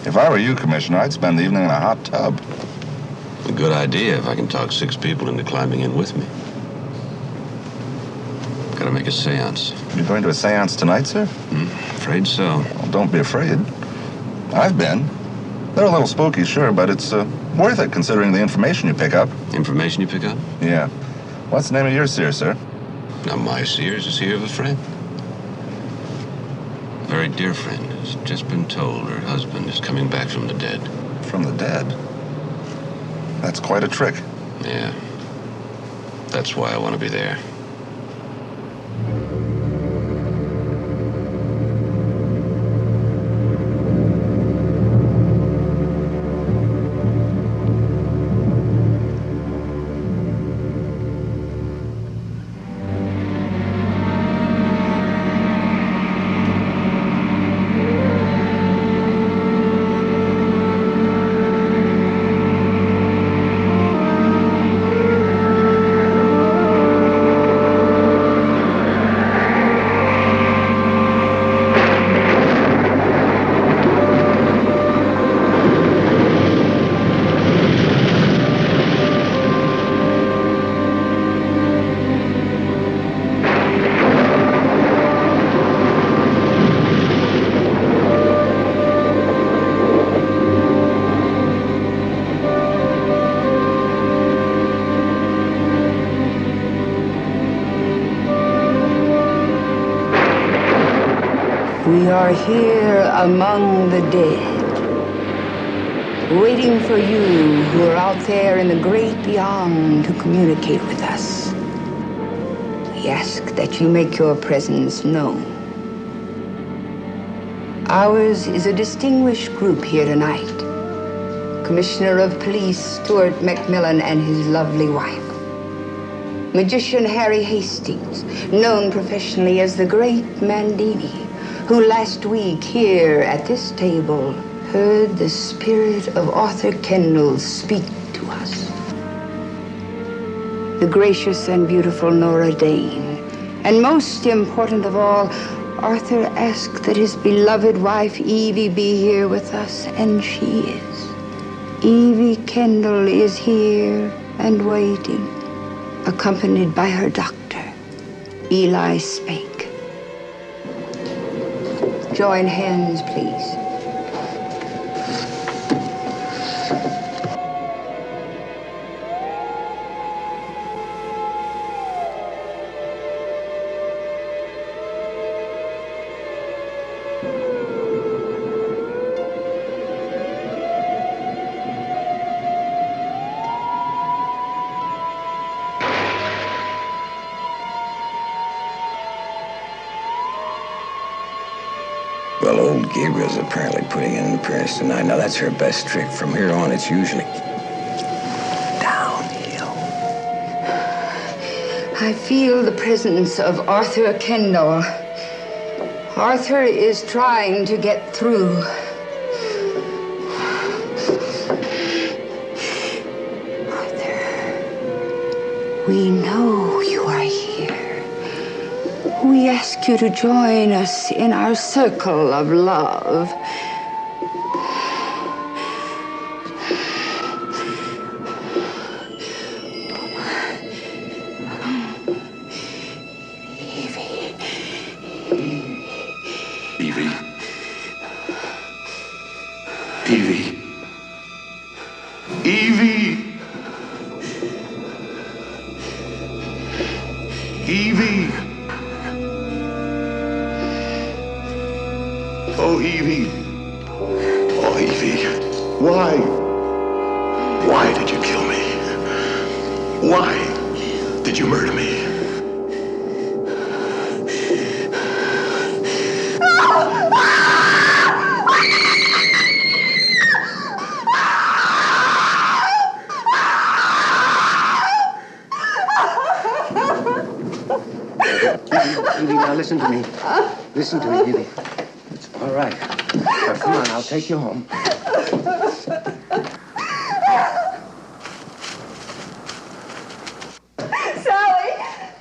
If I were you, Commissioner, I'd spend the evening in a hot tub. A good idea if I can talk 6 people into climbing in with me. Gotta make a séance. You're going to a séance tonight, sir? Afraid so. Well, don't be afraid. I've been. They're a little spooky, sure, but it's worth it considering the information you pick up. Information you pick up? Yeah. What's the name of your seer, sir? Now, my seer's a seer of a friend. A very dear friend has just been told her husband is coming back from the dead. From the dead? That's quite a trick. Yeah. That's why I want to be there. We are here among the dead, waiting for you who are out there in the great beyond to communicate with us. We ask that you make your presence known. Ours is a distinguished group here tonight. Commissioner of Police Stuart McMillan and his lovely wife. Magician Harry Hastings, known professionally as the Great Mandini, who last week here at this table heard the spirit of Arthur Kendall speak to us. The gracious and beautiful Nora Dane. And most important of all, Arthur asked that his beloved wife Evie be here with us, and she is. Evie Kendall is here and waiting, accompanied by her doctor, Eli Spake. Join hands, please. Well, old Gabriel's apparently putting in an appearance tonight. Now, that's her best trick. From here on, it's usually downhill. I feel the presence of Arthur Kendall. Arthur is trying to get through. Arthur, we know you are here. We ask you to join us in our circle of love. Evie. Evie. Evie. Evie. Evie. Oh, Evie. Oh, Evie. Why? Why did you kill me? Why did you murder me? Evie, now listen to me. Listen to me, Evie. It's all right. Now, come on, I'll take you home.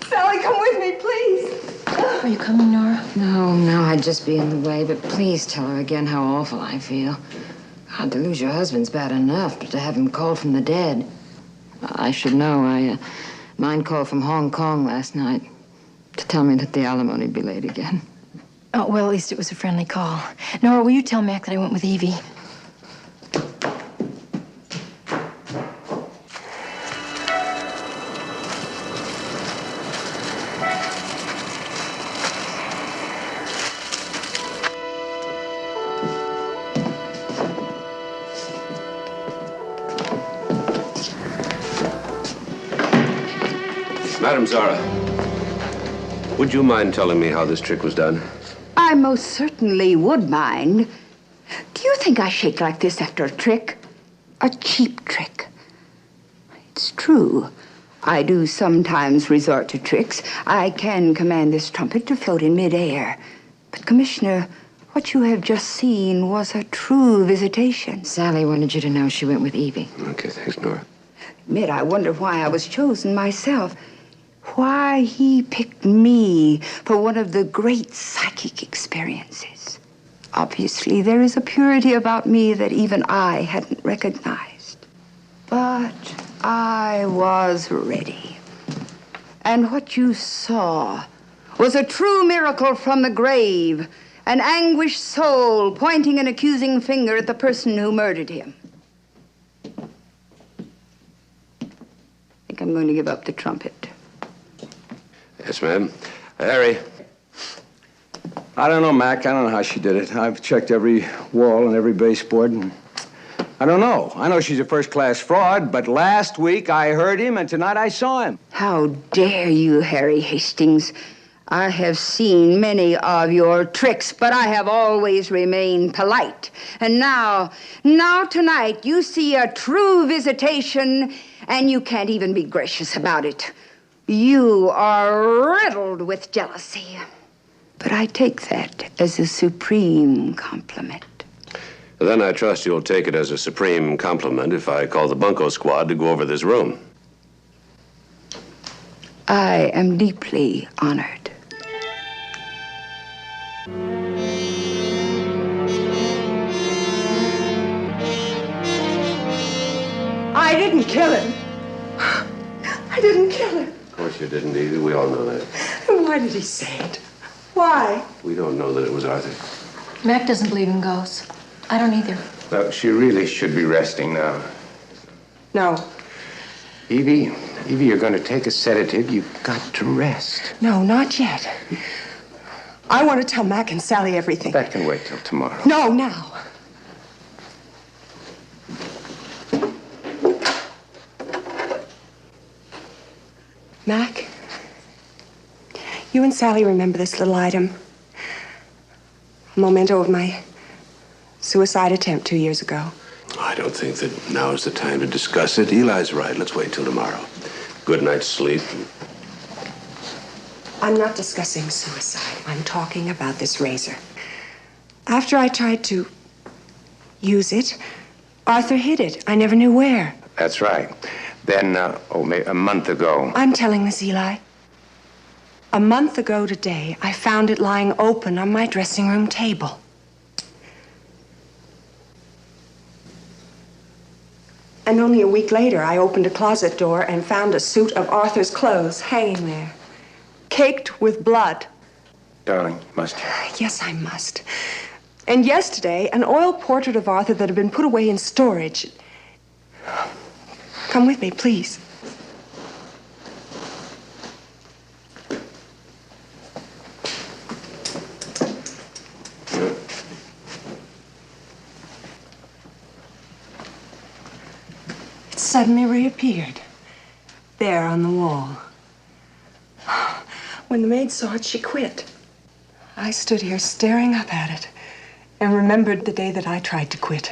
Sally, come with me, please. Are you coming, Nora? No, I'd just be in the way, but please tell her again how awful I feel. God, to lose your husband's bad enough, but to have him called from the dead. I should know. Mine called from Hong Kong last night to tell me that the alimony'd be late again. Oh, well, at least it was a friendly call. Nora, will you tell Mac that I went with Evie? Madam Zara, would you mind telling me how this trick was done? I most certainly would mind. Do you think I shake like this after a trick? A cheap trick. It's true. I do sometimes resort to tricks. I can command this trumpet to float in midair. But, Commissioner, what you have just seen was a true visitation. Sally wanted you to know she went with Evie. Okay, thanks, Nora. Admit, I wonder why I was chosen myself. Why he picked me for one of the great psychic experiences. Obviously, there is a purity about me that even I hadn't recognized. But I was ready. And what you saw was a true miracle from the grave, an anguished soul pointing an accusing finger at the person who murdered him. I think I'm going to give up the trumpet. Yes, ma'am. Harry. I don't know, Mac. I don't know how she did it. I've checked every wall and every baseboard, and I don't know. I know she's a first-class fraud, but last week I heard him, and tonight I saw him. How dare you, Harry Hastings? I have seen many of your tricks, but I have always remained polite. And now tonight, you see a true visitation, and you can't even be gracious about it. You are riddled with jealousy. But I take that as a supreme compliment. Then I trust you'll take it as a supreme compliment if I call the bunco squad to go over this room. I am deeply honored. I didn't kill him. I didn't kill him. Of course you didn't, Evie. We all know that. And why did he say it? Why? We don't know that it was Arthur. Mac doesn't believe in ghosts. I don't either. Well, she really should be resting now. No. Evie, you're going to take a sedative. You've got to rest. No, not yet. I want to tell Mac and Sally everything. That can wait till tomorrow. No, now. Mac, you and Sally remember this little item? A memento of my suicide attempt 2 years ago. I don't think that now is the time to discuss it. Eli's right. Let's wait till tomorrow. Good night's sleep. I'm not discussing suicide. I'm talking about this razor. After I tried to use it, Arthur hid it. I never knew where. That's right. Then, maybe a month ago. I'm telling this, Eli. A month ago today, I found it lying open on my dressing room table. And only a week later, I opened a closet door and found a suit of Arthur's clothes hanging there, caked with blood. Darling, must you? Yes, I must. And yesterday, an oil portrait of Arthur that had been put away in storage. Come with me, please. It suddenly reappeared, there on the wall. When the maid saw it, she quit. I stood here staring up at it and remembered the day that I tried to quit.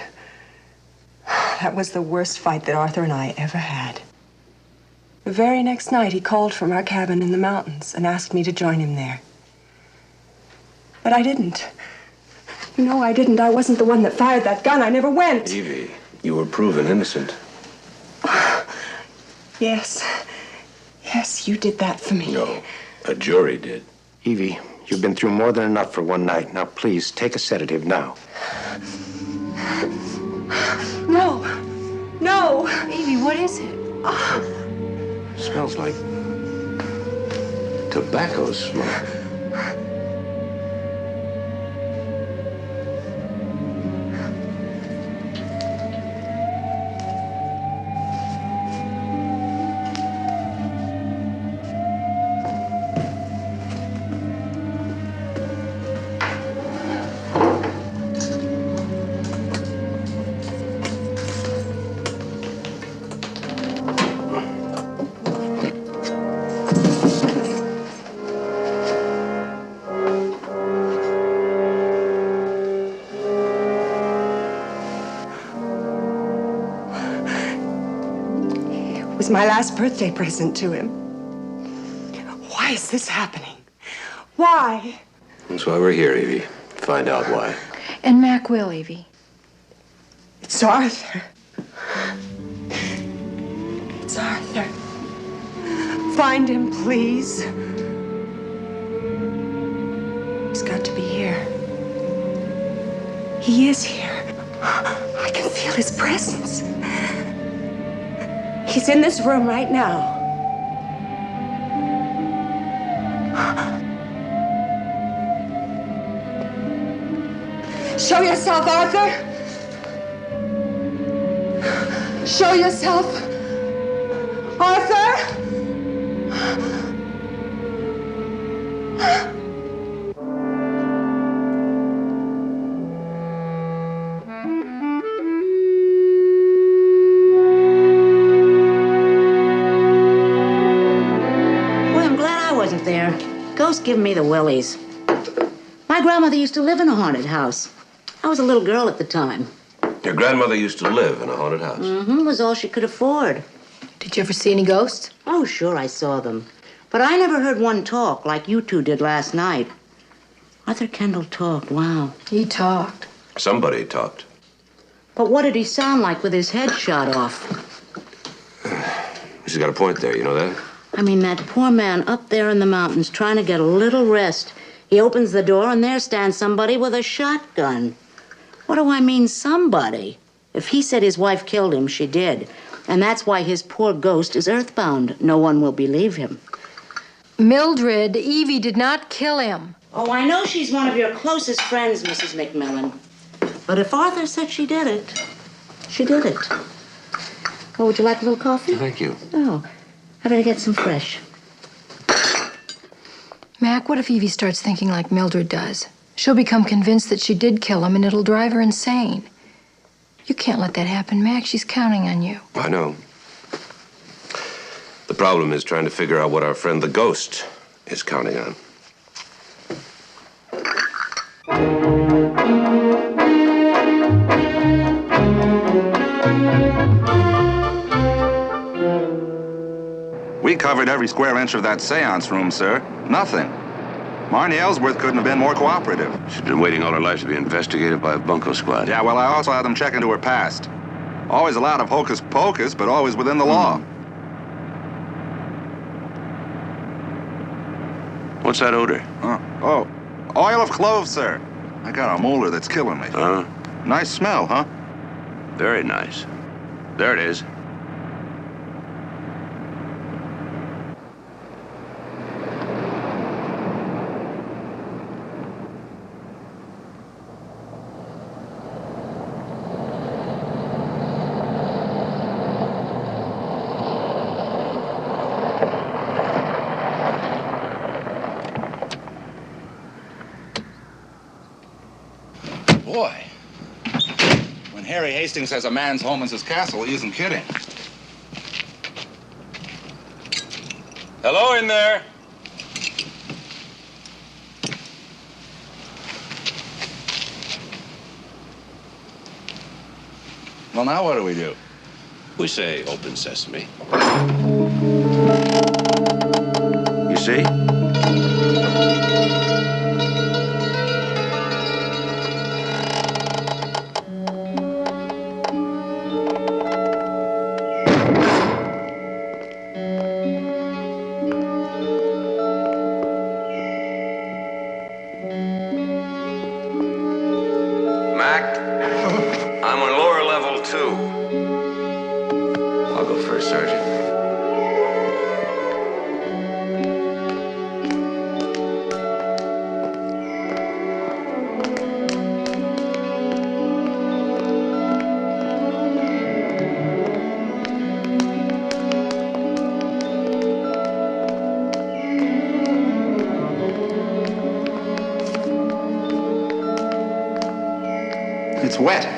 That was the worst fight that Arthur and I ever had. The very next night, he called from our cabin in the mountains and asked me to join him there. But I didn't. You know I didn't. I wasn't the one that fired that gun. I never went. Evie, you were proven innocent. Yes. Yes, you did that for me. No, a jury did. Evie, you've been through more than enough for one night. Now, please, take a sedative now. what is it? Smells like tobacco smoke. It was my last birthday present to him. Why is this happening? Why? That's why we're here, Evie. Find out why. And Mac will, Evie. It's Arthur. It's Arthur. Find him, please. He's got to be here. He is here. I can feel his presence. He's in this room right now. Show yourself, Arthur. Show yourself, Arthur. There. Ghost giving me the willies. My grandmother used to live in a haunted house. I was a little girl at the time. Your grandmother used to live in a haunted house? Mm-hmm. Was all she could afford. Did you ever see any ghosts? Oh, sure, I saw them. But I never heard one talk like you two did last night. Arthur Kendall talked, wow. He talked. Somebody talked. But what did he sound like with his head shot off? She's got a point there, you know that? I mean, that poor man up there in the mountains trying to get a little rest. He opens the door and there stands somebody with a shotgun. What do I mean, somebody? If he said his wife killed him, she did. And that's why his poor ghost is earthbound. No one will believe him. Mildred, Evie did not kill him. Oh, I know she's one of your closest friends, Mrs. McMillan. But if Arthur said she did it, she did it. Oh, would you like a little coffee? Thank you. Oh. I better get some fresh. Mac, what if Evie starts thinking like Mildred does? She'll become convinced that she did kill him, and it'll drive her insane. You can't let that happen, Mac. She's counting on you. I know. The problem is trying to figure out what our friend the ghost is counting on. We covered every square inch of that séance room, sir. Nothing. Marnie Ellsworth couldn't have been more cooperative. She's been waiting all her life to be investigated by a bunco squad. Yeah, well, I also had them check into her past. Always a lot of hocus pocus, but always within the law. What's that odor? Oh, oil of cloves, sir. I got a molar that's killing me. Nice smell, huh? Very nice. There it is. Boy, when Harry Hastings says a man's home is his castle, he isn't kidding. Hello in there. Well, now what do we do? We say open sesame. You see? I'll go first, Sergeant. It's wet.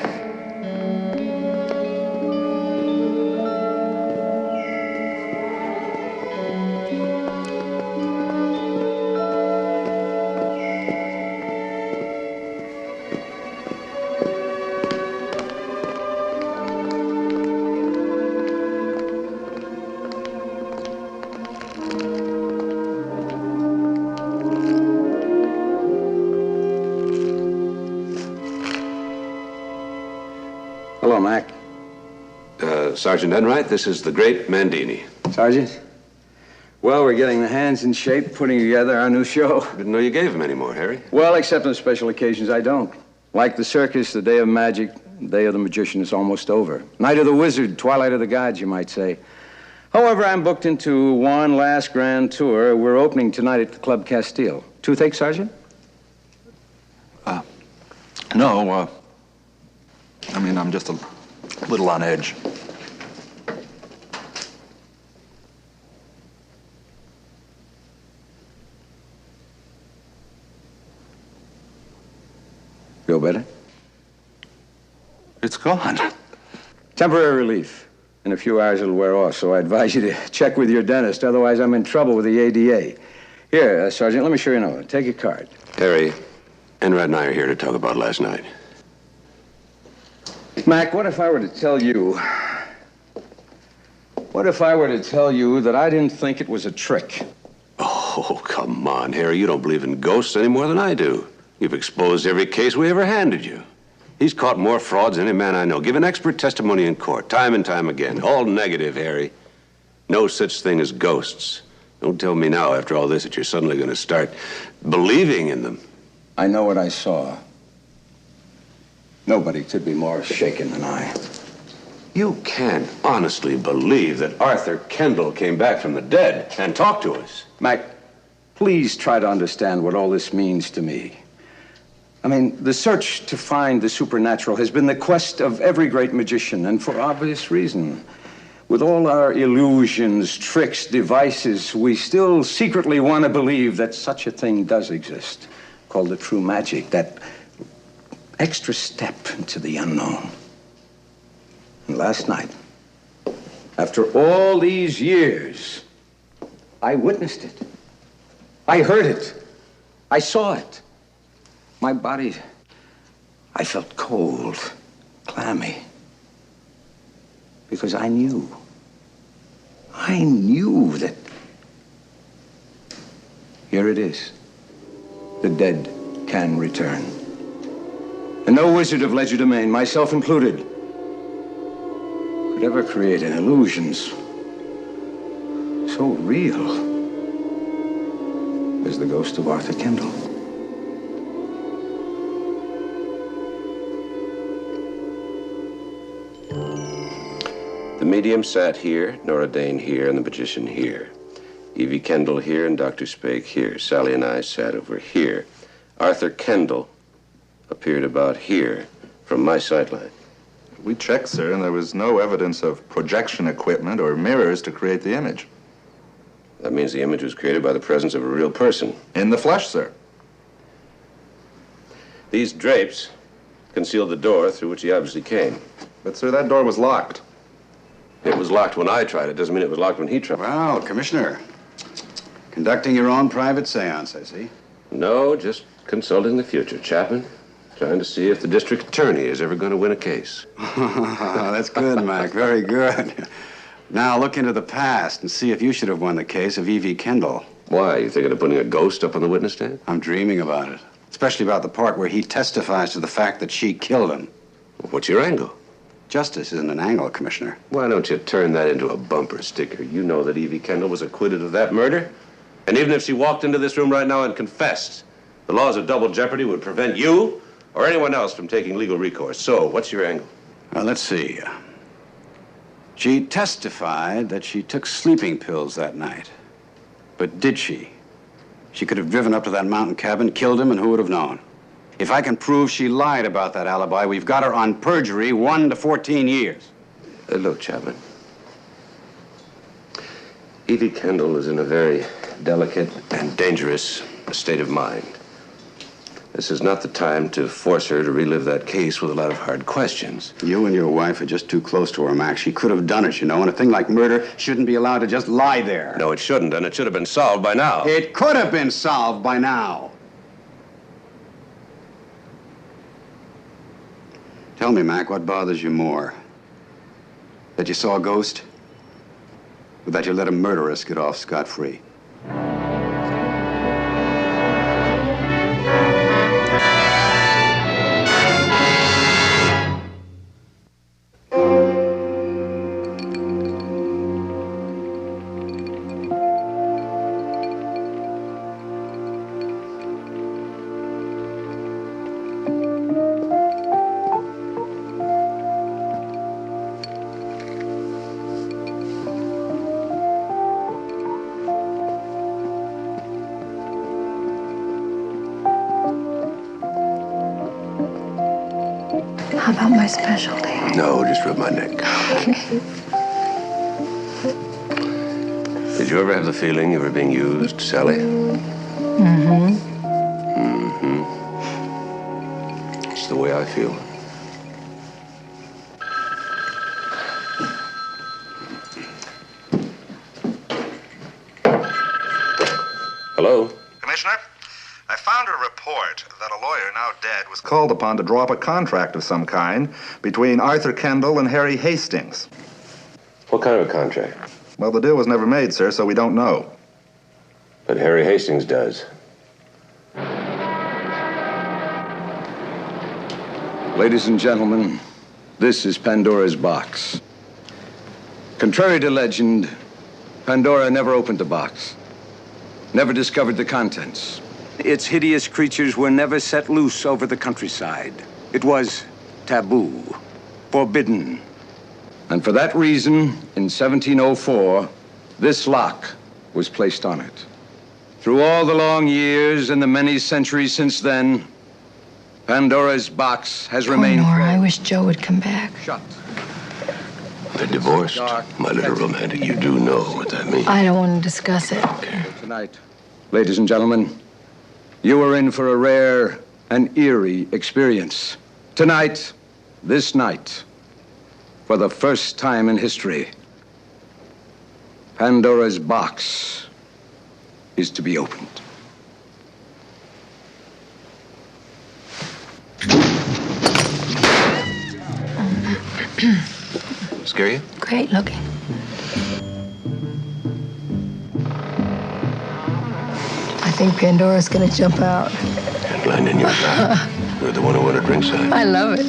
Hello, Mac. Sergeant Enright, this is the great Mandini. Sergeant? Well, we're getting the hands in shape, putting together our new show. Didn't know you gave him any more, Harry. Well, except on special occasions, I don't. Like the circus, the day of magic, the day of the magician is almost over. Night of the wizard, twilight of the gods, you might say. However, I'm booked into one last grand tour. We're opening tonight at the Club Castile. Toothache, Sergeant? No, I mean, I'm just a little on edge. Feel better? It's gone. Temporary relief. In a few hours, it'll wear off, so I advise you to check with your dentist. Otherwise, I'm in trouble with the ADA. Here, Sergeant, let me show you another. Take your card. Harry, Enright and I are here to talk about last night. Mac, what if I were to tell you... What if I were to tell you that I didn't think it was a trick? Oh, come on, Harry. You don't believe in ghosts any more than I do. You've exposed every case we ever handed you. He's caught more frauds than any man I know, given expert testimony in court, time and time again. All negative, Harry. No such thing as ghosts. Don't tell me now, after all this, that you're suddenly going to start believing in them. I know what I saw. Nobody could be more shaken than I. You can't honestly believe that Arthur Kendall came back from the dead and talked to us. Mac, please try to understand what all this means to me. I mean, the search to find the supernatural has been the quest of every great magician, and for obvious reason. With all our illusions, tricks, devices, we still secretly want to believe that such a thing does exist, called the true magic, that extra step into the unknown. And last night, after all these years, I witnessed it. I heard it. I saw it. My body, I felt cold, clammy. Because I knew that here it is. The dead can return. And no wizard of legerdemain, myself included, could ever create an illusion so real as the ghost of Arthur Kendall. The medium sat here, Nora Dane here, and the magician here. Evie Kendall here and Dr. Spake here. Sally and I sat over here. Arthur Kendall appeared about here from my sightline. We checked, sir, and there was no evidence of projection equipment or mirrors to create the image. That means the image was created by the presence of a real person. In the flesh, sir. These drapes concealed the door through which he obviously came. But, sir, that door was locked. It was locked when I tried it. Doesn't mean it was locked when he tried. Well, Commissioner, conducting your own private séance, I see. No, just consulting the future, Chapman. Trying to see if the district attorney is ever going to win a case. That's good, Mac. Very good. Now look into the past and see if you should have won the case of Evie Kendall. Why? You thinking of putting a ghost up on the witness stand? I'm dreaming about it. Especially about the part where he testifies to the fact that she killed him. What's your angle? Justice isn't an angle, Commissioner. Why don't you turn that into a bumper sticker? You know that Evie Kendall was acquitted of that murder. And even if she walked into this room right now and confessed, the laws of double jeopardy would prevent you or anyone else from taking legal recourse. So, what's your angle? Let's see. She testified that she took sleeping pills that night. But did she? She could have driven up to that mountain cabin, killed him, and who would have known? If I can prove she lied about that alibi, we've got her on perjury, 1 to 14 years. Look, Chapman. Evie Kendall is in a very delicate and dangerous state of mind. This is not the time to force her to relive that case with a lot of hard questions. You and your wife are just too close to her, Max. She could have done it, you know, and a thing like murder shouldn't be allowed to just lie there. No, it shouldn't, and it should have been solved by now. It could have been solved by now. Tell me, Mac, what bothers you more? That you saw a ghost? Or that you let a murderess get off scot-free? How about my specialty? No, just rub my neck. Okay. Did you ever have the feeling you were being used, Sally? Mm-hmm. Mm-hmm. It's the way I feel. Hello? Commissioner, I found a report that a lawyer now dead was called upon to draw up a contract of some kind between Arthur Kendall and Harry Hastings. What kind of a contract? Well, the deal was never made, sir, so we don't know. But Harry Hastings does. Ladies and gentlemen, this is Pandora's box. Contrary to legend, Pandora never opened the box, never discovered the contents. Its hideous creatures were never set loose over the countryside. It was taboo, forbidden. And for that reason, in 1704, this lock was placed on it. Through all the long years and the many centuries since then, Pandora's box has remained Nora, I wish Joe would come back. shut. They're divorced. My little romantic, you do know what that means. I don't want to discuss it. Tonight, ladies and gentlemen, you are in for a rare and eerie experience. Tonight, this night, for the first time in history, Pandora's box is to be opened. Scare you? Great looking. I think Pandora's gonna jump out. And land in your lap. You're the one who wanted ringside. I love it.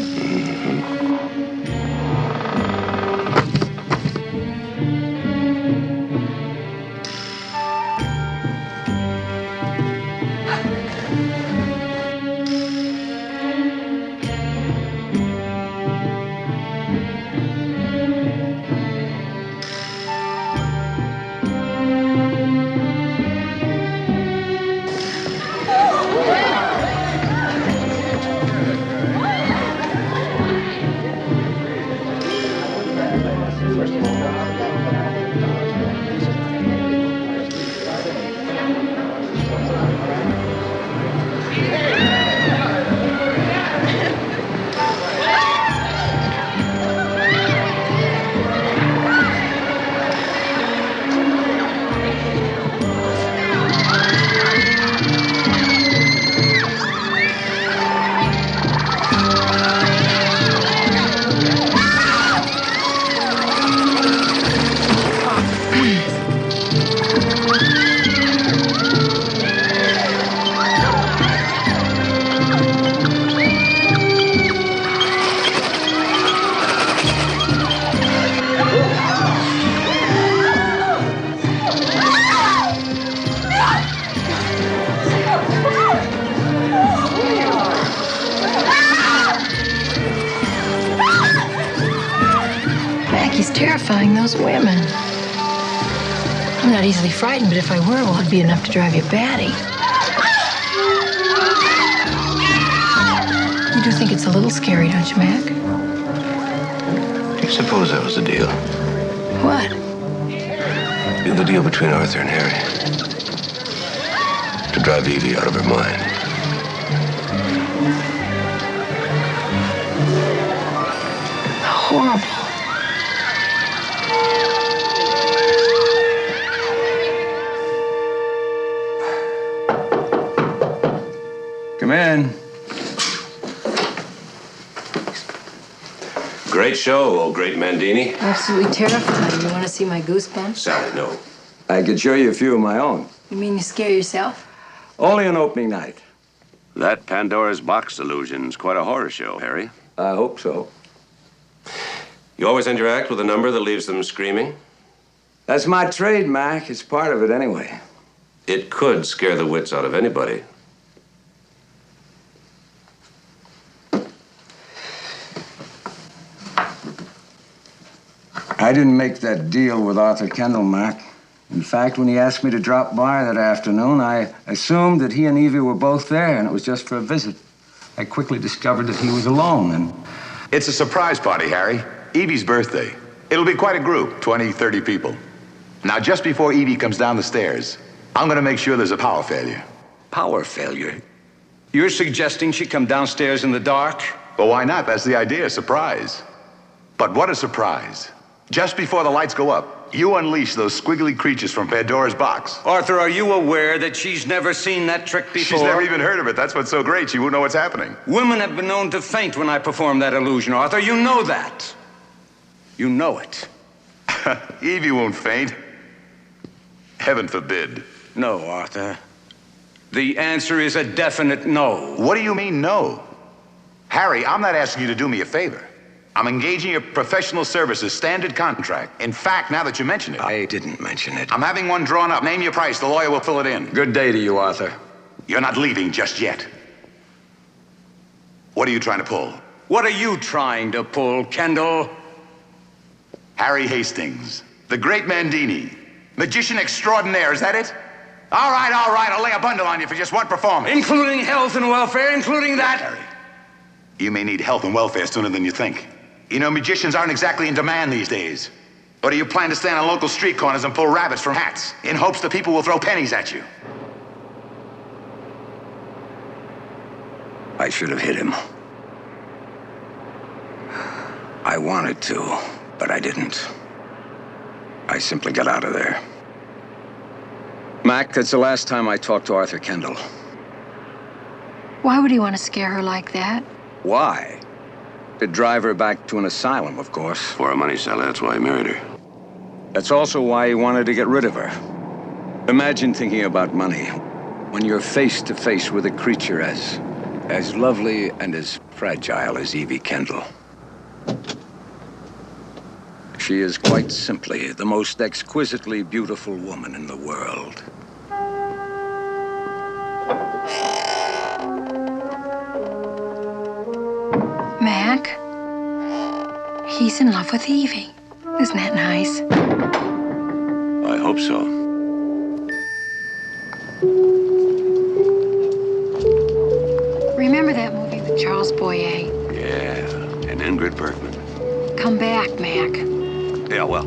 He's terrifying, those women. I'm not easily frightened, but if I were, well, it'd be enough to drive you batty. You do think it's a little scary, don't you, Mac? Suppose that was the deal. What? The deal between Arthur and Harry. To drive Evie out of her mind. Horrible. Come in. Great show, old great Mandini. Absolutely terrifying. You want to see my goosebumps? Sally, no. I could show you a few of my own. You mean you scare yourself? Only on opening night. That Pandora's Box illusion's quite a horror show, Harry. I hope so. You always end your act with a number that leaves them screaming? That's my trade, Mac. It's part of it anyway. It could scare the wits out of anybody. I didn't make that deal with Arthur Kendall, Mac. In fact, when he asked me to drop by that afternoon, I assumed that he and Evie were both there, and it was just for a visit. I quickly discovered that he was alone, and... It's a surprise party, Harry. Evie's birthday. It'll be quite a group, 20, 30 people. Now, just before Evie comes down the stairs, I'm gonna make sure there's a power failure. Power failure? You're suggesting she come downstairs in the dark? Well, why not? That's the idea, a surprise. But what a surprise. Just before the lights go up, you unleash those squiggly creatures from Pandora's box. Arthur, are you aware that she's never seen that trick before? She's never even heard of it. That's what's so great. She won't know what's happening. Women have been known to faint when I perform that illusion, Arthur. You know that. You know it. Evie won't faint. Heaven forbid. No, Arthur. The answer is a definite no. What do you mean, no? Harry, I'm not asking you to do me a favor. I'm engaging your professional services, standard contract. In fact, now that you mention it... I didn't mention it. I'm having one drawn up. Name your price. The lawyer will fill it in. Good day to you, Arthur. You're not leaving just yet. What are you trying to pull? What are you trying to pull, Kendall? Harry Hastings, the great Mandini, magician extraordinaire, is that it? All right, I'll lay a bundle on you for just one performance. Including health and welfare, including that? Harry, you may need health and welfare sooner than you think. You know, magicians aren't exactly in demand these days. Or do you plan to stand on local street corners and pull rabbits from hats in hopes that people will throw pennies at you? I should have hit him. I wanted to, but I didn't. I simply got out of there. Mac, that's the last time I talked to Arthur Kendall. Why would he want to scare her like that? Why? To drive her back to an asylum, of course. For a money seller, that's why he married her. That's also why he wanted to get rid of her. Imagine thinking about money when you're face to face with a creature as lovely and as fragile as Evie Kendall. She is quite simply the most exquisitely beautiful woman in the world. Mac, he's in love with Evie. Isn't that nice? I hope so. Remember that movie with Charles Boyer? Yeah, and Ingrid Bergman. Come back, Mac. Yeah, well,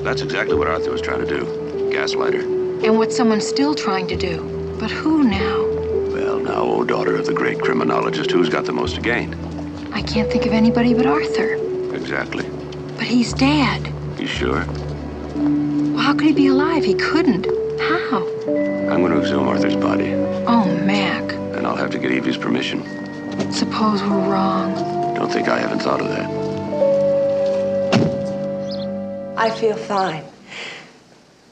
that's exactly what Arthur was trying to do. Gaslight her. And what someone's still trying to do. But who now? Well, now, oh daughter of the great criminologist, who's got the most to gain? I can't think of anybody but Arthur. Exactly. But he's dead. You sure? Well, how could he be alive? He couldn't. How? I'm going to exhume Arthur's body. Oh, Mac. And I'll have to get Evie's permission. Suppose we're wrong. Don't think I haven't thought of that. I feel fine.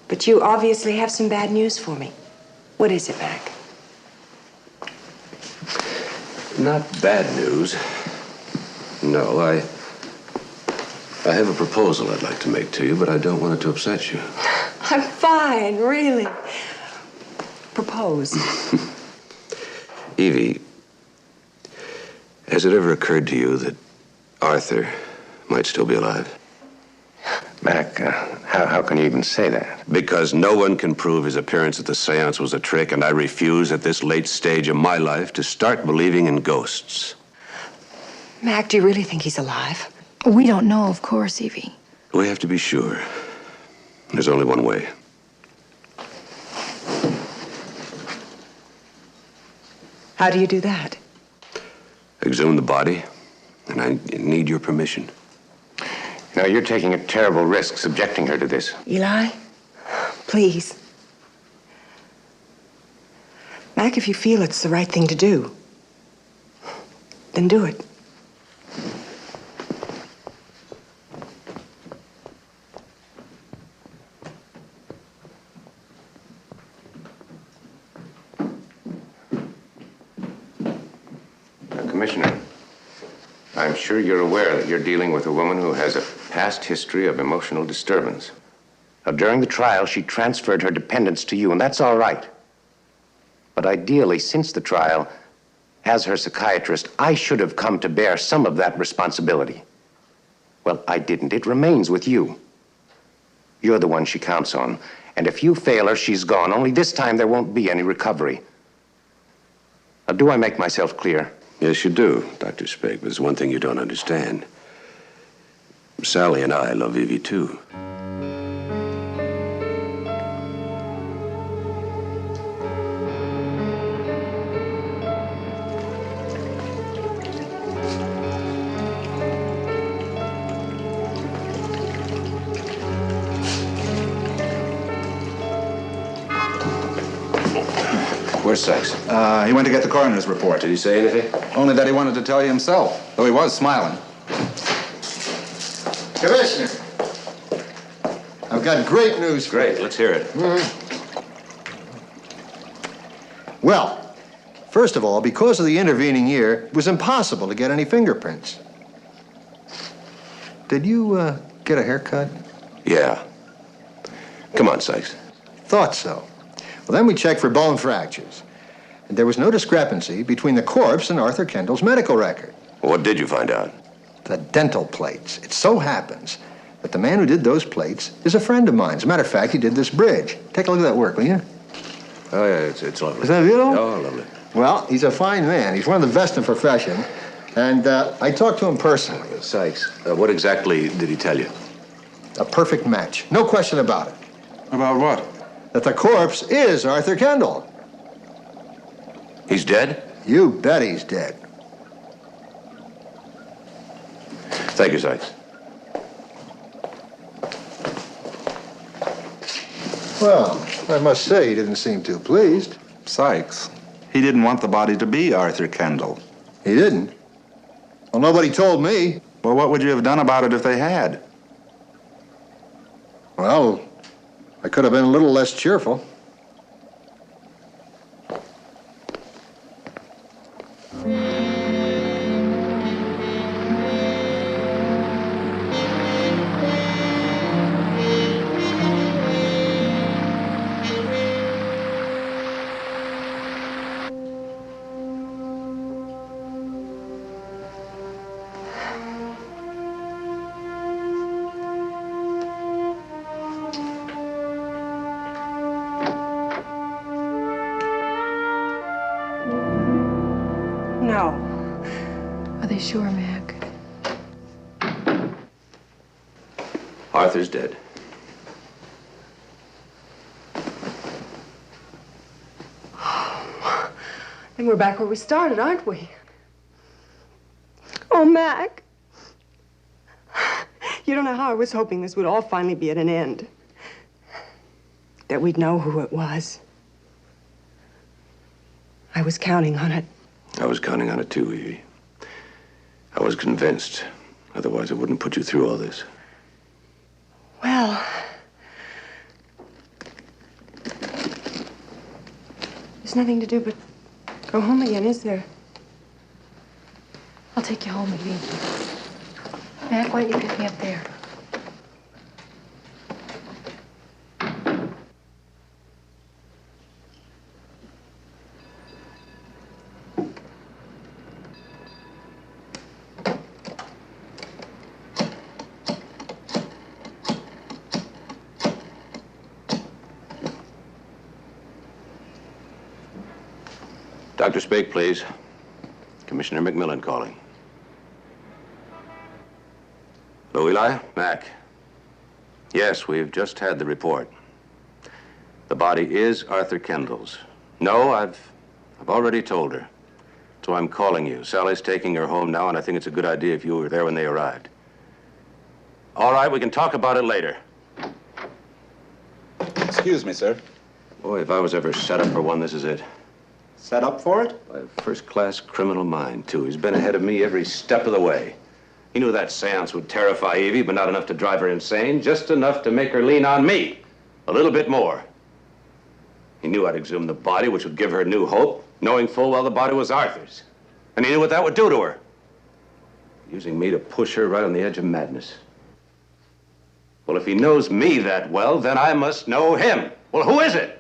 But you obviously have some bad news for me. What is it, Mac? Not bad news. No, I have a proposal I'd like to make to you, but I don't want it to upset you. I'm fine, really. Propose. Evie, has it ever occurred to you that Arthur might still be alive? Mac, how can you even say that? Because no one can prove his appearance at the séance was a trick, and I refuse at this late stage of my life to start believing in ghosts. Mac, do you really think he's alive? We don't know, of course, Evie. We have to be sure. There's only one way. How do you do that? Exhume the body, and I need your permission. No, you're taking a terrible risk subjecting her to this. Eli, please. Mac, if you feel it's the right thing to do, then do it. Commissioner, I'm sure you're aware that you're dealing with a woman who has a past history of emotional disturbance. Now, during the trial, she transferred her dependence to you, and that's all right. But ideally, since the trial, as her psychiatrist, I should have come to bear some of that responsibility. Well, I didn't. It remains with you. You're the one she counts on. And if you fail her, she's gone. Only this time there won't be any recovery. Now, do I make myself clear? Yes, you do, Dr. Spig. But there's one thing you don't understand. Sally and I love Evie, too. Where's Sykes? He went to get the coroner's report. Did he say anything? Only that he wanted to tell you himself, though he was smiling. Commissioner, I've got great news for you. Great, let's hear it. Well, first of all, because of the intervening year, it was impossible to get any fingerprints. Did you get a haircut? Yeah. Come on, Sykes. Thought so. Well, then we checked for bone fractures. And there was no discrepancy between the corpse and Arthur Kendall's medical record. What did you find out? The dental plates. It so happens that the man who did those plates is a friend of mine. As a matter of fact, he did this bridge. Take a look at that work, will you? Oh, yeah, it's lovely. Isn't that beautiful? Oh, lovely. Well, he's a fine man. He's one of the best in the profession. And I talked to him personally. Sykes, what exactly did he tell you? A perfect match. No question about it. About what? That the corpse is Arthur Kendall. He's dead? You bet he's dead. Thank you, Sykes. Well, I must say he didn't seem too pleased. Sykes, he didn't want the body to be Arthur Kendall. He didn't? Well, nobody told me. Well, what would you have done about it if they had? Well, I could have been a little less cheerful. No. Are they sure, Mac? Arthur's dead. And we're back where we started, aren't we? Oh, Mac. You don't know how I was hoping this would all finally be at an end. That we'd know who it was. I was counting on it. I was counting on it too, Evie. I was convinced. Otherwise, I wouldn't put you through all this. Well, there's nothing to do but go home again, is there? I'll take you home, Evie. Mac, why don't you pick me up there? Dr. Spake, please. Commissioner McMillan calling. Hello, Eli? Mac. Yes, we've just had the report. The body is Arthur Kendall's. No, I've already told her. So I'm calling you. Sally's taking her home now, and I think it's a good idea if you were there when they arrived. All right, we can talk about it later. Excuse me, sir. Boy, if I was ever set up for one, this is it. Set up for it? By a first-class criminal mind, too. He's been ahead of me every step of the way. He knew that séance would terrify Evie, but not enough to drive her insane. Just enough to make her lean on me. A little bit more. He knew I'd exhume the body, which would give her new hope, knowing full well the body was Arthur's. And he knew what that would do to her. Using me to push her right on the edge of madness. Well, if he knows me that well, then I must know him. Well, who is it?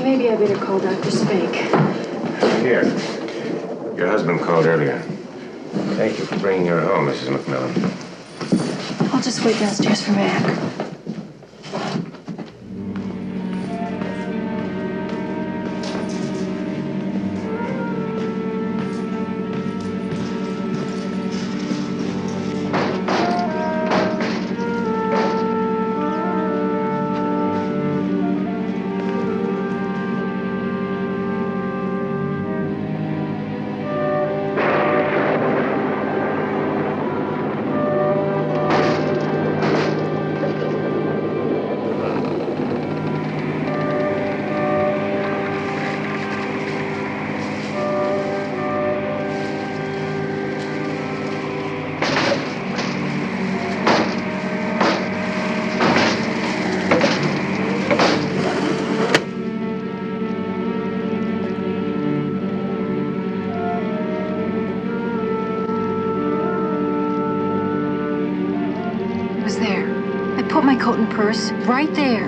Maybe I better call Dr. Spake. Here. Your husband called earlier. Thank you for bringing her home, Mrs. McMillan. I'll just wait downstairs for Mac. Put my coat and purse right there.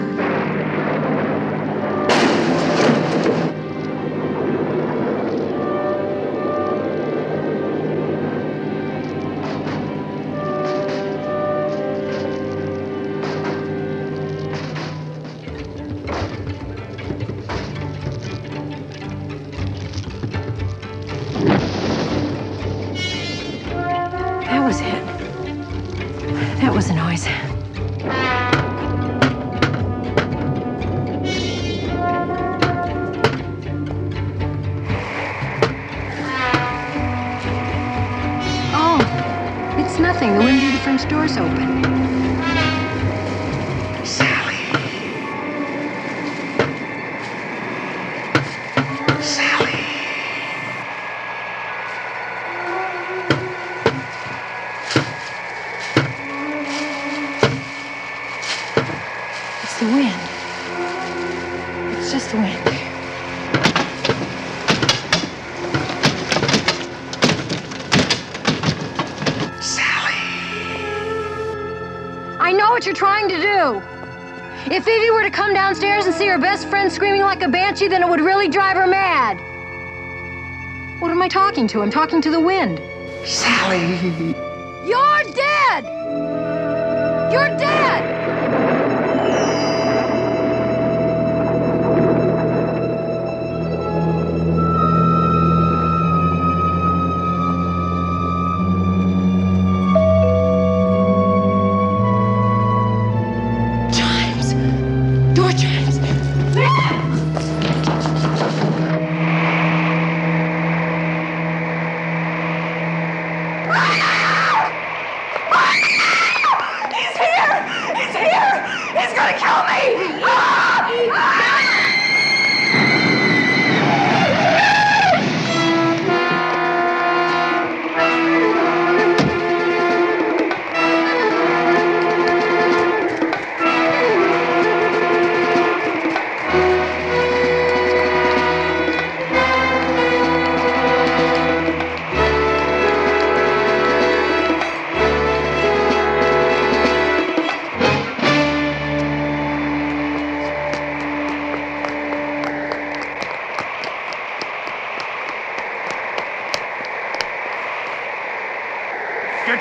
That was it. That was the noise. It's nothing. The window of the French door's open. Sally. Sally. It's the wind. It's just the wind. I know what you're trying to do. If Evie were to come downstairs and see her best friend screaming like a banshee, then it would really drive her mad. What am I talking to? I'm talking to the wind. Sally. You're dead! You're dead!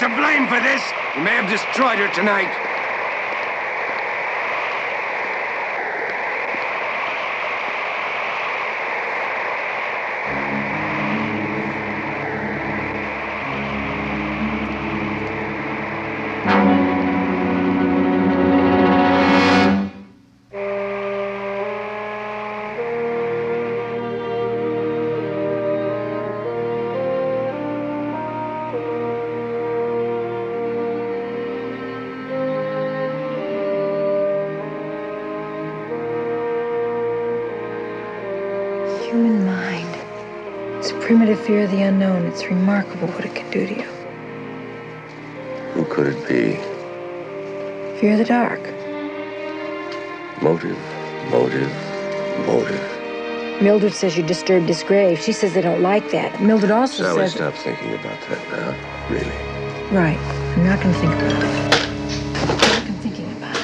to blame for this. You may have destroyed her tonight. Human mind. It's a primitive fear of the unknown. It's remarkable what it can do to you. Who could it be? Fear of the dark. Motive. Mildred says you disturbed his grave. She says they don't like that. Mildred also Sally, says... stop thinking about that now. Really. Right. I'm not going to think about it. I'm not thinking about it.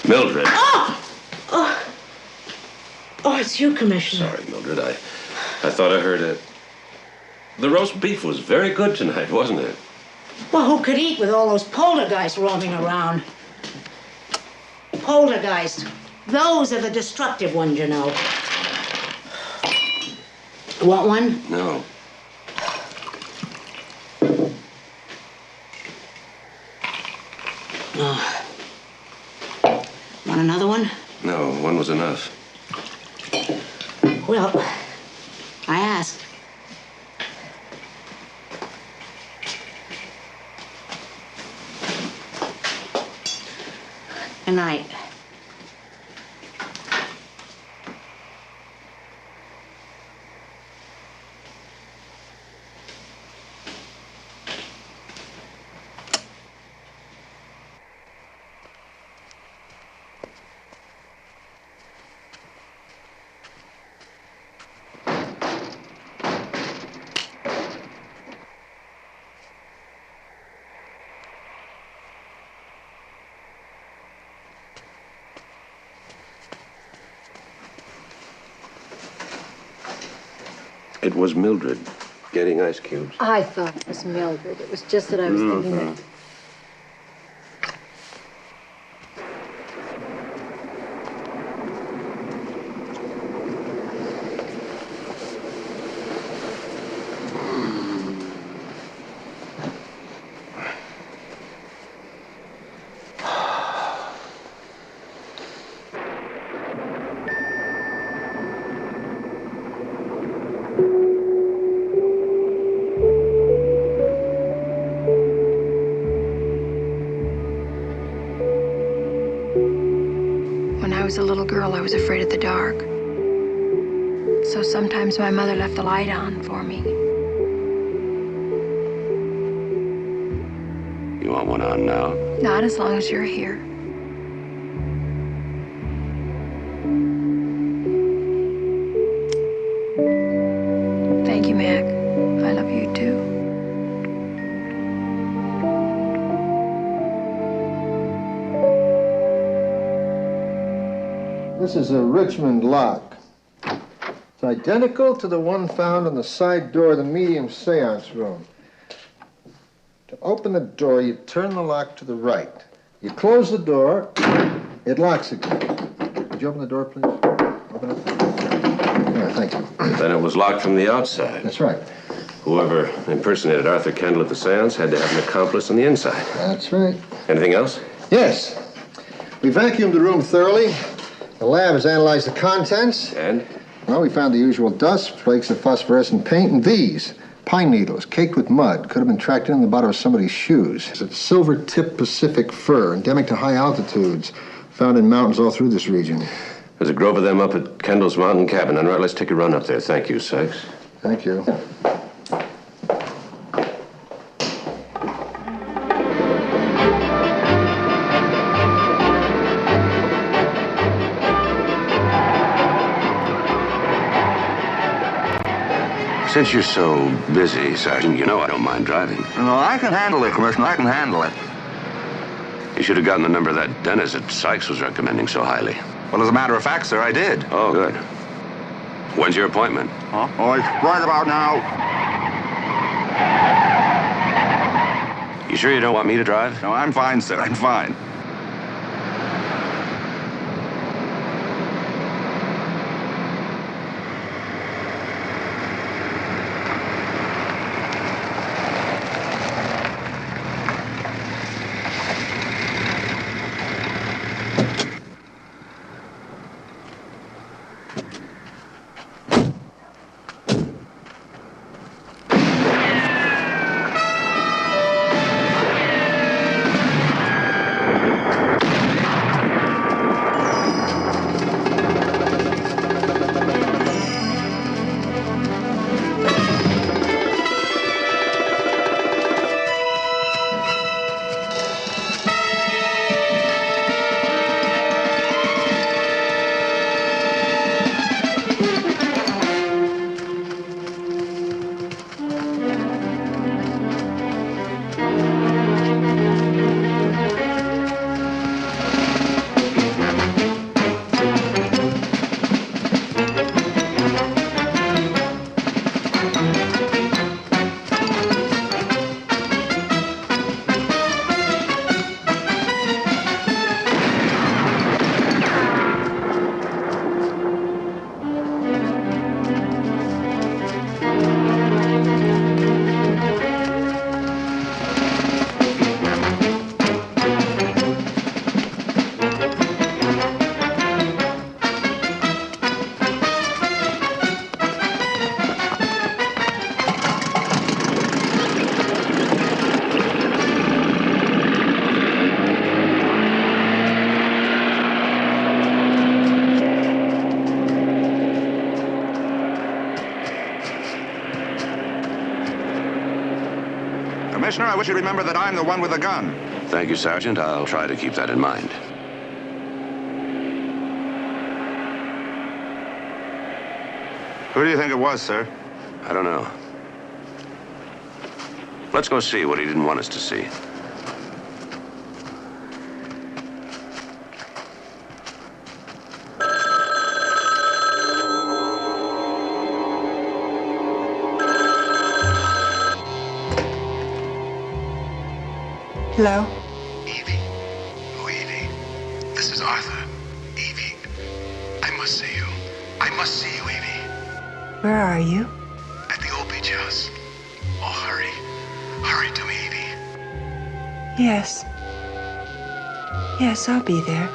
Mildred. Oh, it's you, Commissioner. Sorry, Mildred. I thought I heard it. The roast beef was very good tonight, wasn't it? Well, who could eat with all those poltergeists roaming around? Poltergeists. Those are the destructive ones, you know. Want one? No. Oh. Want another one? No, one was enough. Well, I asked. Good night. It was Mildred getting ice cubes. I thought it was Mildred. It was just that I was thinking that... When I was a little girl, I was afraid of the dark. So sometimes my mother left the light on for me. You want one on now? Not as long as you're here. Thank you, Mac. I love you too. This is a Richmond lock. It's identical to the one found on the side door of the medium séance room. To open the door, you turn the lock to the right. You close the door, it locks again. Would you open the door, please? Open it. Yeah, thank you. Then it was locked from the outside. That's right. Whoever impersonated Arthur Kendall at the séance had to have an accomplice on the inside. That's right. Anything else? Yes. We vacuumed the room thoroughly. The lab has analyzed the contents. And? Well, we found the usual dust, flakes of phosphorescent paint, and these. Pine needles, caked with mud, could have been tracked in the bottom of somebody's shoes. It's a silver-tipped Pacific fir, endemic to high altitudes, found in mountains all through this region. There's a grove of them up at Kendall's mountain cabin. Enright, let's take a run up there. Thank you, Sykes. Thank you. Since you're so busy, Sergeant, you know I don't mind driving. No, I can handle it, Commissioner. I can handle it. You should have gotten the number of that dentist that Sykes was recommending so highly. Well, as a matter of fact, sir, I did. Oh, good. When's your appointment? Huh? Oh, it's right about now. You sure you don't want me to drive? No, I'm fine, sir. I'm fine. Commissioner, I wish you'd remember that I'm the one with the gun. Thank you, Sergeant. I'll try to keep that in mind. Who do you think it was, sir? I don't know. Let's go see what he didn't want us to see. Hello? Evie. Oh, Evie. This is Arthur. Evie. I must see you. I must see you, Evie. Where are you? At the old beach house. Oh, hurry. Hurry to me, Evie. Yes. Yes, I'll be there.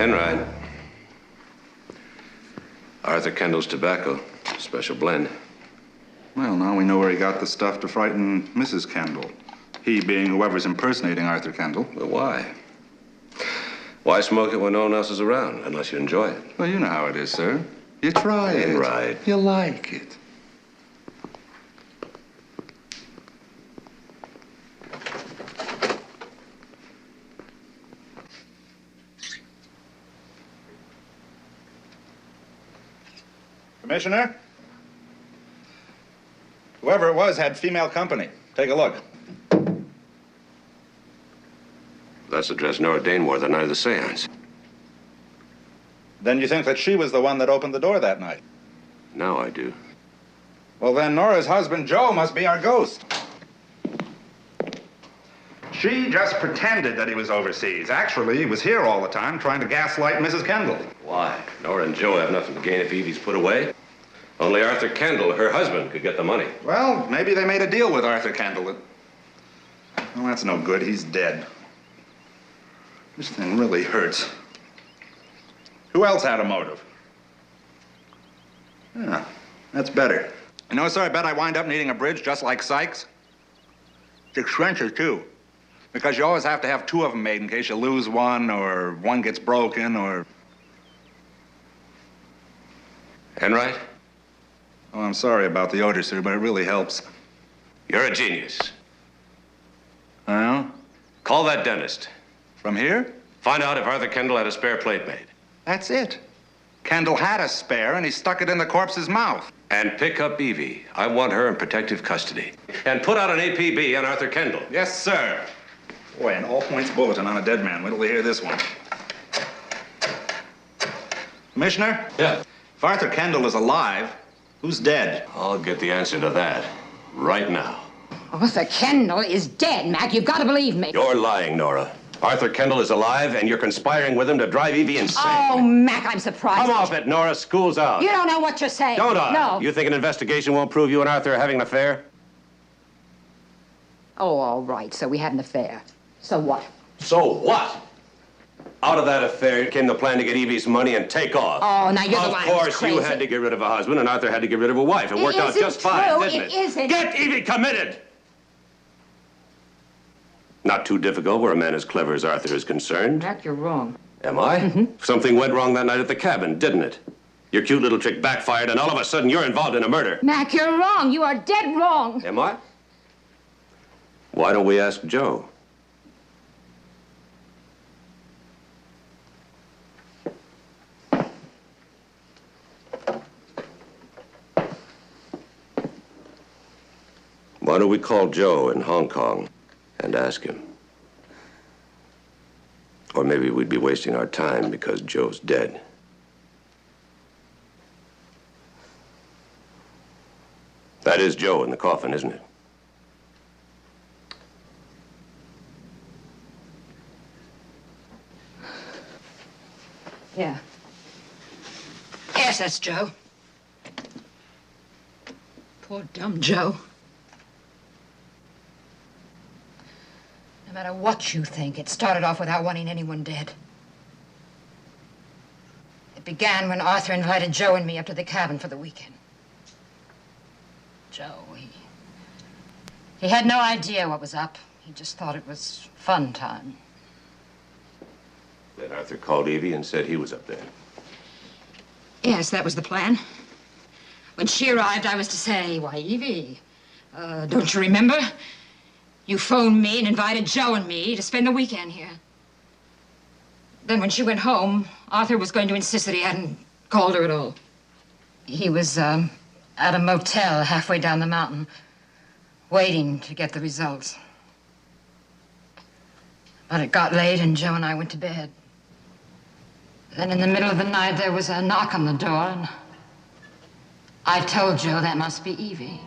Enright. Arthur Kendall's tobacco. Special blend. Well, now we know where he got the stuff to frighten Mrs. Kendall. He being whoever's impersonating Arthur Kendall. But why? Why smoke it when no one else is around, unless you enjoy it? Well, you know how it is, sir. You try it. Enright. You like it. Commissioner? Whoever it was had female company. Take a look. That's the dress Nora Dane wore the night of the séance. Then you think that she was the one that opened the door that night? Now I do. Well, then Nora's husband, Joe, must be our ghost. She just pretended that he was overseas. Actually, he was here all the time trying to gaslight Mrs. Kendall. Why? Nora and Joe have nothing to gain if Evie's put away. Only Arthur Kendall, her husband, could get the money. Well, maybe they made a deal with Arthur Kendall. Well, that's no good. He's dead. This thing really hurts. Who else had a motive? Yeah, that's better. You know, sir, I bet I wind up needing a bridge just like Sykes. It's expensive, too. Because you always have to have two of them made in case you lose one or one gets broken or... Enright? Oh, I'm sorry about the odor, sir, but it really helps. You're a genius. Well? Call that dentist. From here? Find out if Arthur Kendall had a spare plate made. That's it. Kendall had a spare, and he stuck it in the corpse's mouth. And pick up Evie. I want her in protective custody. And put out an APB on Arthur Kendall. Yes, sir. Boy, an all-points bulletin on a dead man. Wait till we hear this one. Commissioner? Yeah? If Arthur Kendall is alive, who's dead? I'll get the answer to that right now. Arthur Kendall is dead, Mac. You've got to believe me. You're lying, Nora. Arthur Kendall is alive, and you're conspiring with him to drive Evie insane. Oh, Mac, I'm surprised. Come off it, Nora. School's out. You don't know what you're saying. Don't I? No. You think an investigation won't prove you and Arthur are having an affair? Oh, all right. So we had an affair. So what? So what? Out of that affair came the plan to get Evie's money and take off. Oh, now you're the one who's Of course, crazy. you had to get rid of a husband, and Arthur had to get rid of a wife. It worked out just fine, didn't it? It isn't. Get Evie committed! Not too difficult where a man as clever as Arthur is concerned. Mac, you're wrong. Am I? Something went wrong that night at the cabin, didn't it? Your cute little trick backfired, and all of a sudden you're involved in a murder. Mac, you're wrong. You are dead wrong. Am I? Why don't we ask Joe? Why don't we call Joe in Hong Kong and ask him? Or maybe we'd be wasting our time because Joe's dead. That is Joe in the coffin, isn't it? Yeah. Yes, that's Joe. Poor dumb Joe. No matter what you think, it started off without wanting anyone dead. It began when Arthur invited Joe and me up to the cabin for the weekend. Joe, he had no idea what was up. He just thought it was fun time. Then Arthur called Evie and said he was up there. Yes, that was the plan. When she arrived, I was to say, why, Evie, don't you remember? You phoned me and invited Joe and me to spend the weekend here. Then when she went home, Arthur was going to insist that he hadn't called her at all. He was at a motel halfway down the mountain, waiting to get the results. But it got late and Joe and I went to bed. Then in the middle of the night, there was a knock on the door, and I told Joe that must be Evie.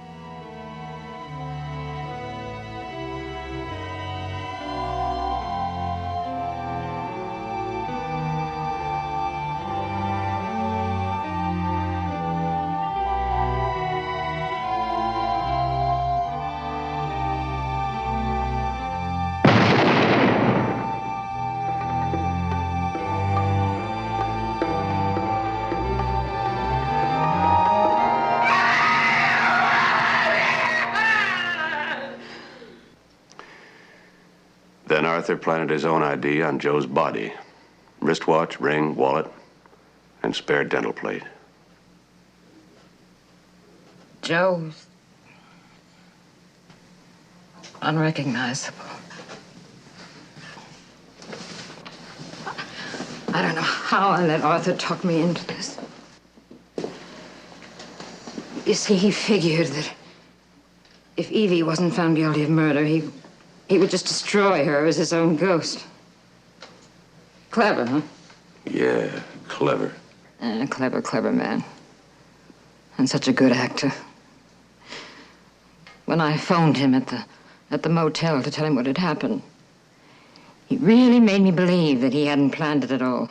Then Arthur planted his own ID on Joe's body. Wristwatch, ring, wallet, and spare dental plate. Joe's unrecognizable. I don't know how I let Arthur talk me into this. You see, he figured that if Evie wasn't found guilty of murder, he would just destroy her as his own ghost. Clever, huh? Yeah, clever. Clever man. And such a good actor. When I phoned him at the motel to tell him what had happened, he really made me believe that he hadn't planned it at all.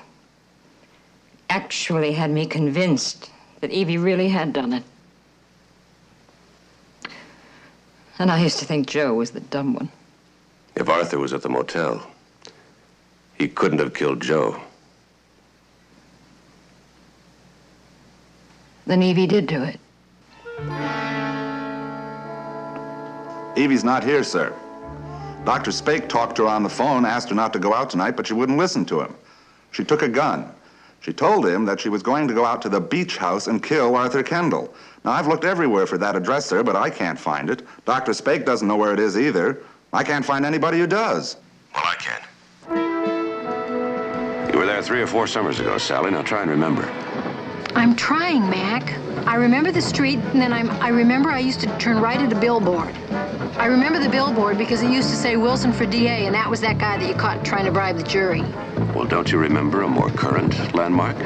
Actually had me convinced that Evie really had done it. And I used to think Joe was the dumb one. If Arthur was at the motel, he couldn't have killed Joe. Then Evie did do it. Evie's not here, sir. Dr. Spake talked to her on the phone, asked her not to go out tonight, but she wouldn't listen to him. She took a gun. She told him that she was going to go out to the beach house and kill Arthur Kendall. Now, I've looked everywhere for that address, sir, but I can't find it. Dr. Spake doesn't know where it is either. I can't find anybody who does. Well, I can. You were there 3 or 4 summers ago, Sally. Now try and remember. I'm trying, Mac. I remember the street, and then I remember I used to turn right at a billboard. I remember the billboard because it used to say Wilson for DA, and that was that guy that you caught trying to bribe the jury. Well, don't you remember a more current landmark?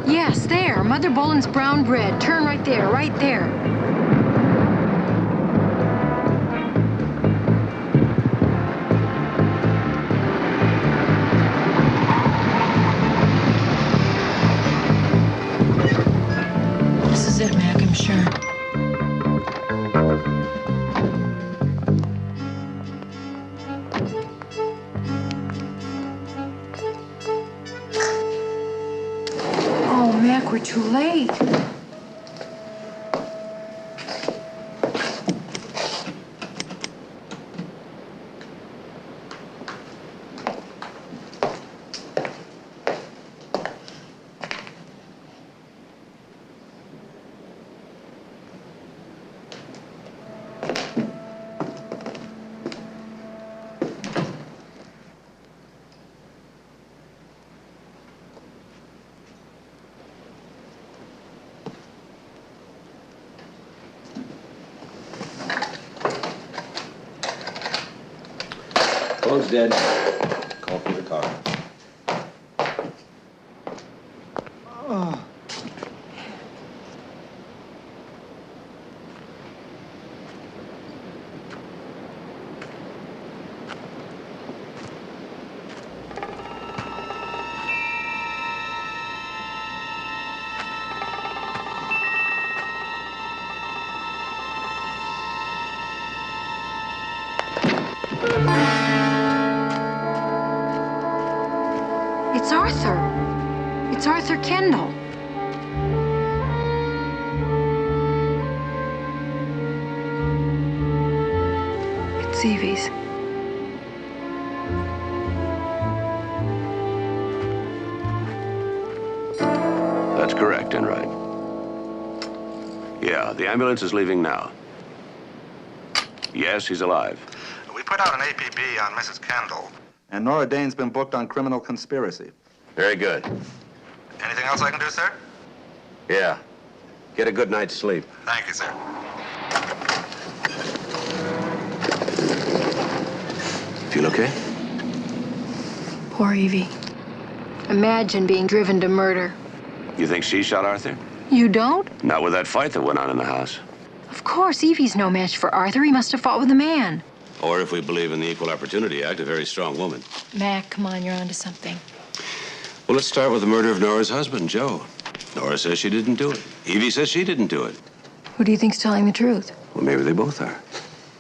Yes, there. Mother Boland's brown bread. Turn right there, right there. This is it, Mac, I'm sure. Oh, Mac, we're too late. Phone's dead. Call for the car. Oh. It's Arthur. It's Arthur Kendall. It's Evie's. That's correct, Enright. Yeah, the ambulance is leaving now. Yes, he's alive. We put out an APB on Mrs. Kendall. And Nora Dane's been booked on criminal conspiracy. Very good. Anything else I can do, sir? Yeah. Get a good night's sleep. Thank you, sir. Feel okay? Poor Evie. Imagine being driven to murder. You think she shot Arthur? You don't? Not with that fight that went on in the house. Of course, Evie's no match for Arthur. He must have fought with a man. Or if we believe in the Equal Opportunity Act, a very strong woman. Mac, come on, you're onto something. Well, let's start with the murder of Nora's husband, Joe. Nora says she didn't do it. Evie says she didn't do it. Who do you think's telling the truth? Well, maybe they both are.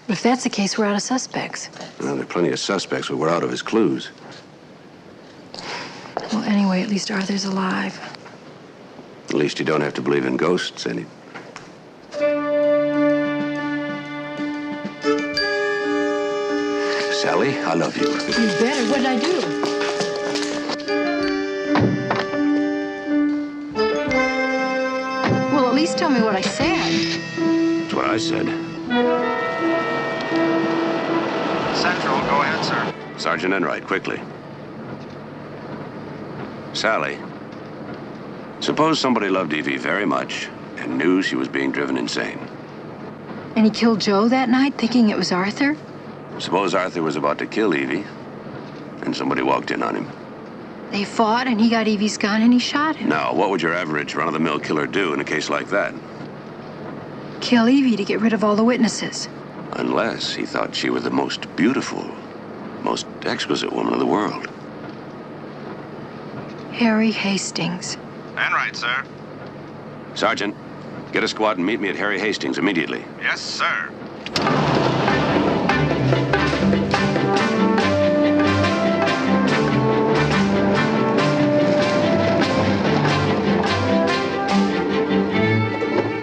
But if that's the case, we're out of suspects. Well, there are plenty of suspects, but we're out of his clues. Well, anyway, at least Arthur's alive. At least you don't have to believe in ghosts any. Sally, I love you. You better. What did I do? least tell me what I said. That's what I said. Central, go ahead, sir. Sergeant Enright, quickly. Sally, suppose somebody loved Evie very much and knew she was being driven insane. And he killed Joe that night, thinking it was Arthur? Suppose Arthur was about to kill Evie, and somebody walked in on him. They fought, and he got Evie's gun, and he shot him. Now, what would your average run-of-the-mill killer do in a case like that? Kill Evie to get rid of all the witnesses. Unless he thought she was the most beautiful, most exquisite woman in the world. Harry Hastings. Enright, sir. Sergeant, get a squad and meet me at Harry Hastings immediately. Yes, sir.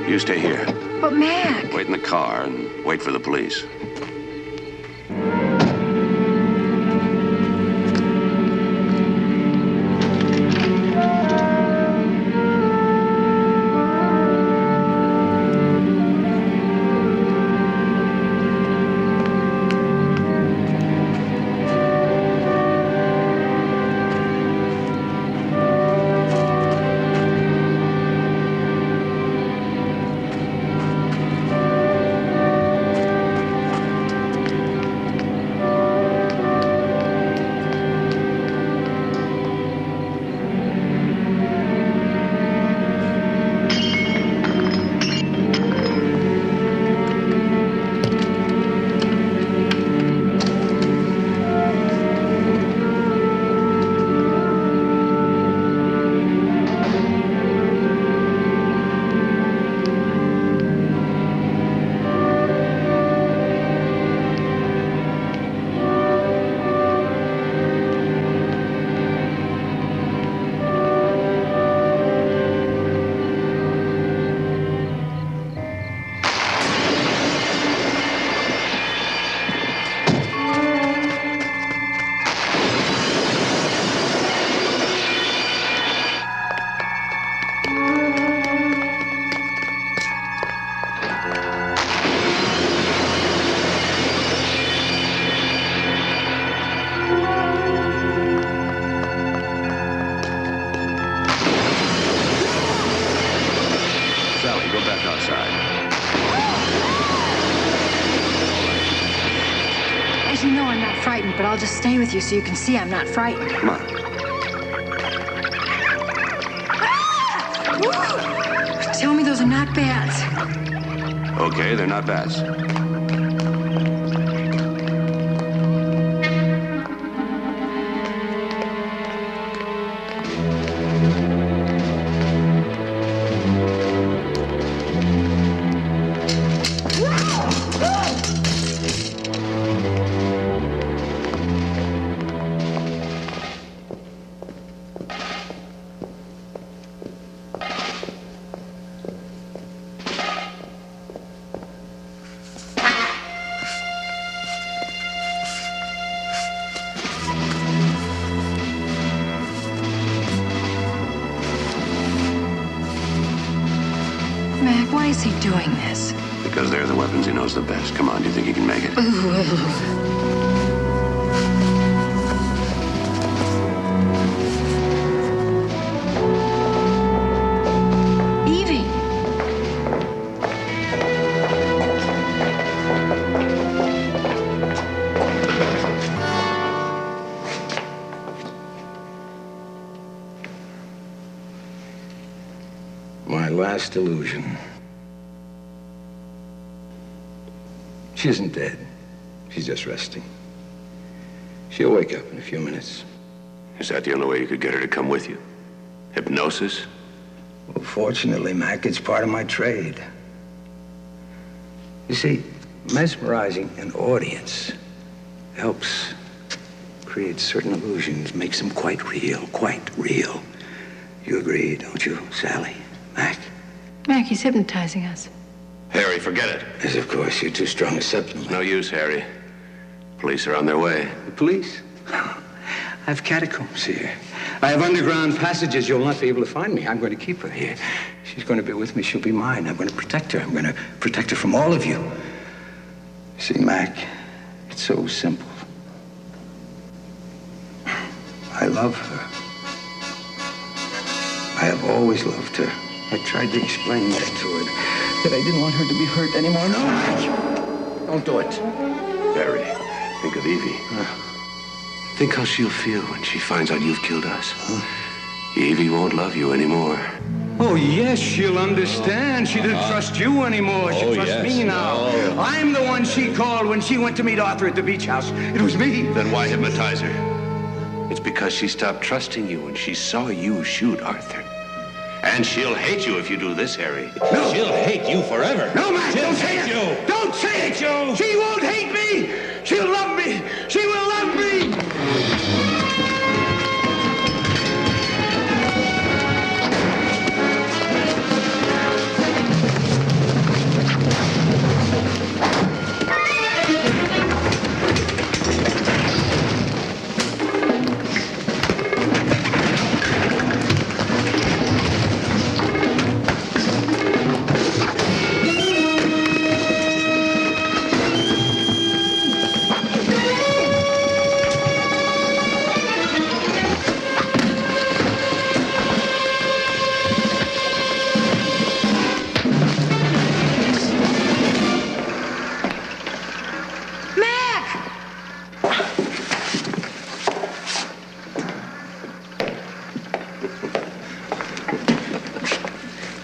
You stay here. But Mac... Wait in the car and wait for the police. But I'll just stay with you so you can see I'm not frightened. Come on. Ah! Tell me those are not bats. Okay, they're not bats. Mac, why is he doing this? Because they're the weapons he knows the best. Come on, do you think he can make it? Evie! My last illusion. She isn't dead. She's just resting. She'll wake up in a few minutes. Is that the only way you could get her to come with you? Hypnosis? Well, fortunately, Mac, it's part of my trade. You see, mesmerizing an audience helps create certain illusions, makes them quite real, quite real. You agree, don't you, Sally? Mac? Mac, he's hypnotizing us. Harry, forget it. Yes, of course. You're too strong a supplement. No use, Harry. Police are on their way. The police? I have catacombs here. I have underground passages. You'll not be able to find me. I'm going to keep her here. She's going to be with me. She'll be mine. I'm going to protect her. I'm going to protect her from all of you. See, Mac, it's so simple. I love her. I have always loved her. I tried to explain that to her, that I didn't want her to be hurt anymore. No, Mac, don't do it. Harry, think of Evie. Think how she'll feel when she finds out you've killed us. Evie won't love you anymore. Oh, yes, she'll understand. She doesn't trust you anymore. She trusts me now. No. I'm the one she called when she went to meet Arthur at the beach house. It was me. Then why hypnotize her? It's because she stopped trusting you when she saw you shoot Arthur. And she'll hate you if you do this, Harry. No. She'll hate you forever. No, Matt, She'll don't say hate it. you. Don't say it. You. She won't hate me. She'll love me. She will love me.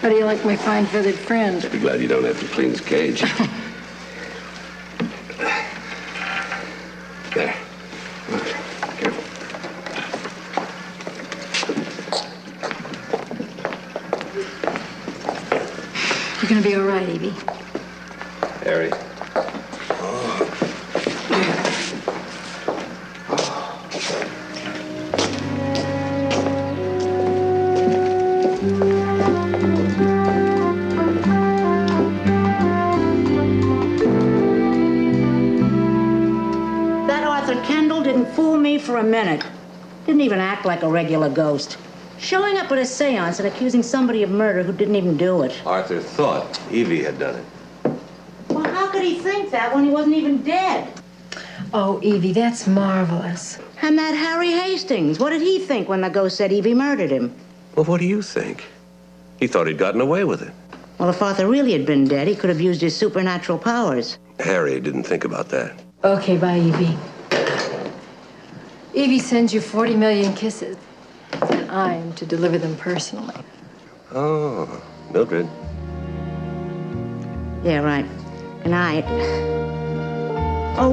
How do you like my fine feathered friend? Be glad you don't have to clean his cage. There. Careful. You're gonna be all right, Evie. Harry. For a minute. Didn't even act like a regular ghost. Showing up at a séance and accusing somebody of murder who didn't even do it. Arthur thought Evie had done it. Well, how could he think that when he wasn't even dead? Oh, Evie, that's marvelous. And that Harry Hastings, what did he think when the ghost said Evie murdered him? Well, what do you think? He thought he'd gotten away with it. Well, if Arthur really had been dead, he could have used his supernatural powers. Harry didn't think about that. Okay, bye, Evie. Evie sends you 40 million kisses, and I'm to deliver them personally. Oh, Mildred. Yeah, right. Good night. Oh,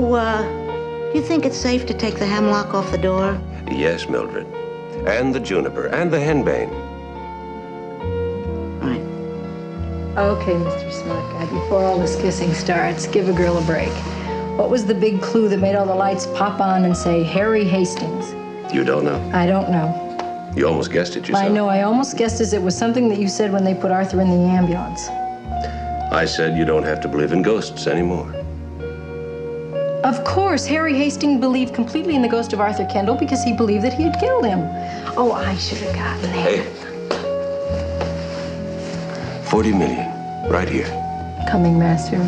do you think it's safe to take the hemlock off the door? Yes, Mildred. And the juniper, and the henbane. Right. Okay, Mr. Smart Guy, before all this kissing starts, give a girl a break. What was the big clue that made all the lights pop on and say Harry Hastings? You don't know? I don't know. You almost guessed it yourself. I know, I almost guessed it was something that you said when they put Arthur in the ambulance. I said you don't have to believe in ghosts anymore. Of course, Harry Hastings believed completely in the ghost of Arthur Kendall because he believed that he had killed him. Oh, I should have gotten there. Hey. 40 million, right here. Coming, Master.